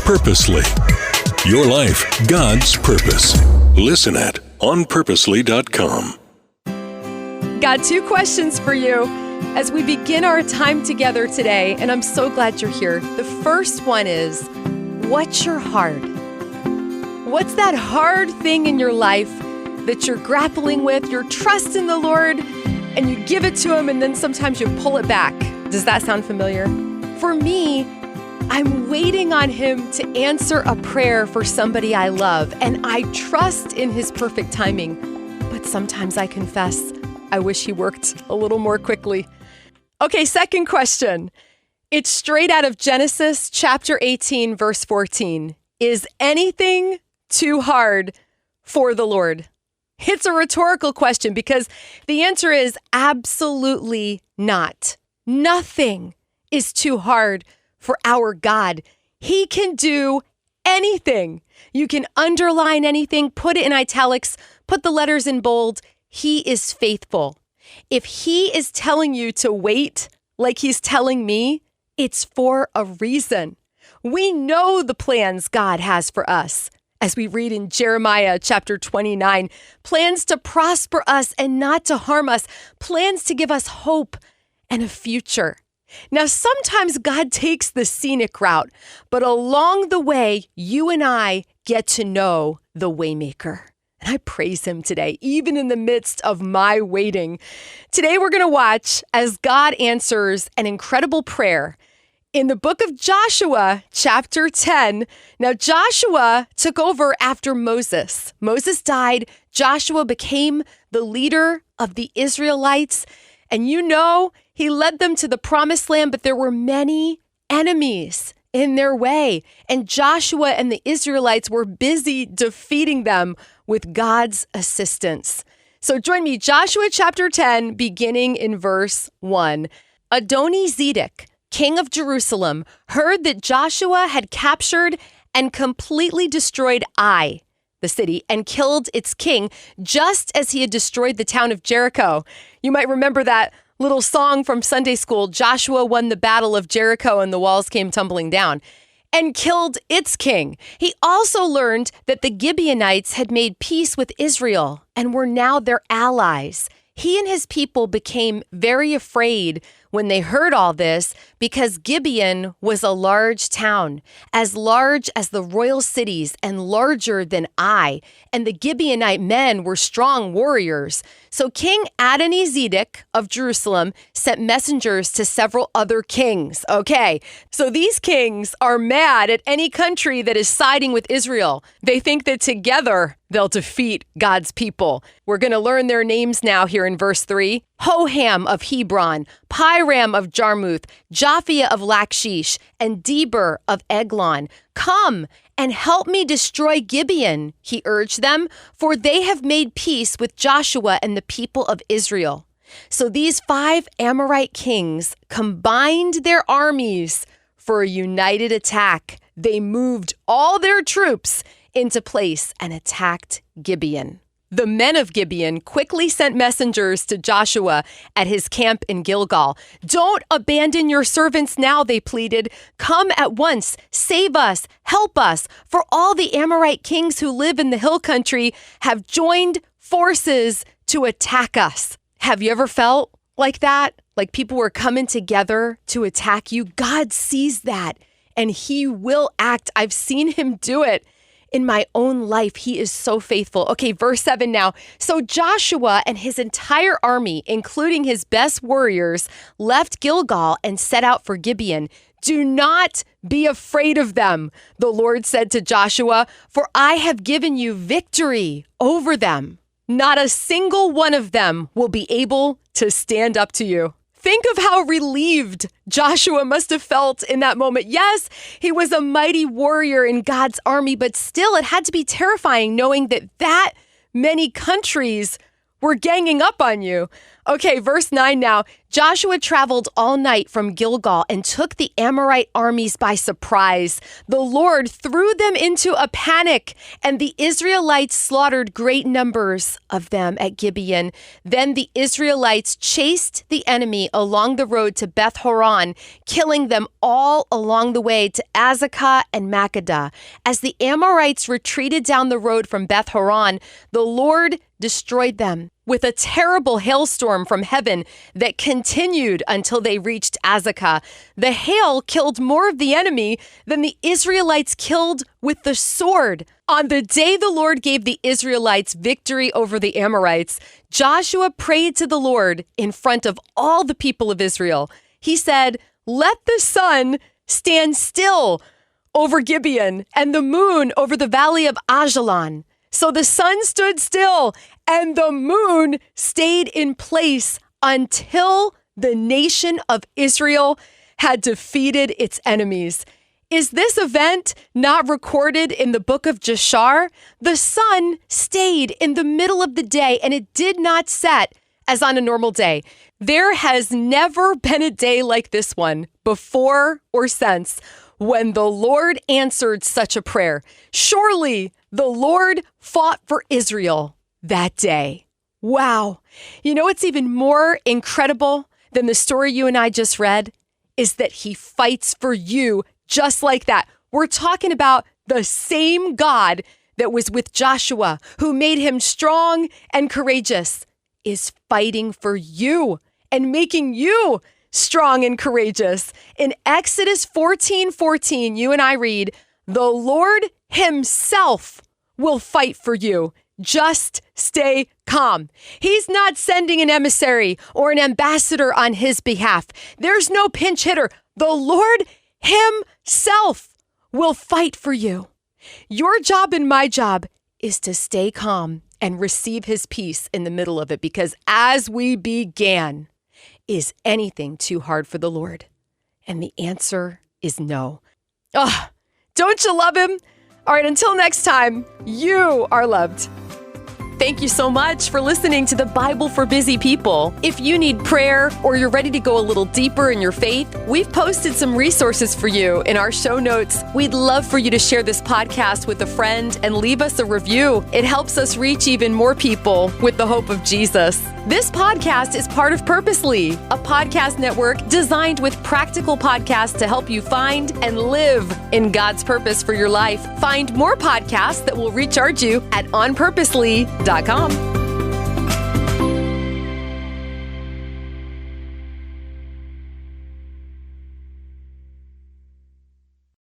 Purposely. Your life, God's purpose. Listen at onpurposely.com. Got 2 questions for you as we begin our time together today, and I'm so glad you're here. The first one is, what's your hard? What's that hard thing in your life that you're grappling with? You're trusting the Lord, and you give it to Him, and then sometimes you pull it back. Does that sound familiar? For me, I'm waiting on Him to answer a prayer for somebody I love, and I trust in His perfect timing. But sometimes I confess, I wish He worked a little more quickly. Okay, second question. It's straight out of Genesis chapter 18, verse 14. Is anything too hard for the Lord? It's a rhetorical question because the answer is absolutely not. Nothing is too hard for our God. He can do anything. You can underline anything, put it in italics, put the letters in bold. He is faithful. If He is telling you to wait, like He's telling me, it's for a reason. We know the plans God has for us. As we read in Jeremiah chapter 29, plans to prosper us and not to harm us, plans to give us hope and a future. Now, sometimes God takes the scenic route, but along the way, you and I get to know the Waymaker. And I praise Him today, even in the midst of my waiting. Today, we're going to watch as God answers an incredible prayer in the book of Joshua, chapter 10. Now, Joshua took over after Moses. Moses died. Joshua became the leader of the Israelites. And you know, he led them to the promised land, but there were many enemies in their way. And Joshua and the Israelites were busy defeating them with God's assistance. So join me, Joshua chapter 10, beginning in verse 1. Adoni-Zedek, king of Jerusalem, heard that Joshua had captured and completely destroyed Ai, the city, and killed its king, just as he had destroyed the town of Jericho. You might remember that little song from Sunday school, Joshua won the battle of Jericho and the walls came tumbling down, and killed its king. He also learned that the Gibeonites had made peace with Israel and were now their allies. He and his people became very afraid when they heard all this because Gibeon was a large town, as large as the royal cities and larger than Ai, and the Gibeonite men were strong warriors. So King Adoni-Zedek of Jerusalem sent messengers to several other kings. Okay, so these kings are mad at any country that is siding with Israel. They think that together they'll defeat God's people. We're going to learn their names now here in verse 3. Hoham of Hebron, Piram of Jarmuth, Japhia of Lachish, and Deber of Eglon. Come and help me destroy Gibeon, he urged them, for they have made peace with Joshua and the people of Israel. So these 5 Amorite kings combined their armies for a united attack. They moved all their troops into place and attacked Gibeon. The men of Gibeon quickly sent messengers to Joshua at his camp in Gilgal. Don't abandon your servants now, they pleaded. Come at once, save us, help us, for all the Amorite kings who live in the hill country have joined forces to attack us. Have you ever felt like that? Like people were coming together to attack you? God sees that and He will act. I've seen Him do it. In my own life, He is so faithful. Okay, verse 7 now. So Joshua and his entire army, including his best warriors, left Gilgal and set out for Gibeon. Do not be afraid of them, the Lord said to Joshua, for I have given you victory over them. Not a single one of them will be able to stand up to you. Think of how relieved Joshua must have felt in that moment. Yes, he was a mighty warrior in God's army, but still it had to be terrifying knowing that many countries were ganging up on you. Okay, verse 9 now. Joshua traveled all night from Gilgal and took the Amorite armies by surprise. The Lord threw them into a panic, and the Israelites slaughtered great numbers of them at Gibeon. Then the Israelites chased the enemy along the road to Beth Horon, killing them all along the way to Azekah and Makkedah. As the Amorites retreated down the road from Beth Horon, the Lord destroyed them with a terrible hailstorm from heaven that continued until they reached Azekah. The hail killed more of the enemy than the Israelites killed with the sword. On the day the Lord gave the Israelites victory over the Amorites, Joshua prayed to the Lord in front of all the people of Israel. He said, "Let the sun stand still over Gibeon and the moon over the valley of Ajalon." So the sun stood still and the moon stayed in place until the nation of Israel had defeated its enemies. Is this event not recorded in the book of Jashar? The sun stayed in the middle of the day and it did not set as on a normal day. There has never been a day like this one before or since when the Lord answered such a prayer. Surely the Lord fought for Israel that day. Wow. You know what's even more incredible than the story you and I just read is that he fights for you just like that. We're talking about the same God that was with Joshua, who made him strong and courageous, is fighting for you and making you strong and courageous. In Exodus 14:14, you and I read, "The Lord himself will fight for you. Just stay calm." He's not sending an emissary or an ambassador on his behalf. There's no pinch hitter. The Lord himself will fight for you. Your job and my job is to stay calm and receive his peace in the middle of it, because as we began, is anything too hard for the Lord? And the answer is no. Oh, don't you love him? All right, until next time, you are loved. Thank you so much for listening to the Bible for Busy People. If you need prayer or you're ready to go a little deeper in your faith, we've posted some resources for you in our show notes. We'd love for you to share this podcast with a friend and leave us a review. It helps us reach even more people with the hope of Jesus. This podcast is part of Purposely, a podcast network designed with practical podcasts to help you find and live in God's purpose for your life. Find more podcasts that will recharge you at onpurposely.com.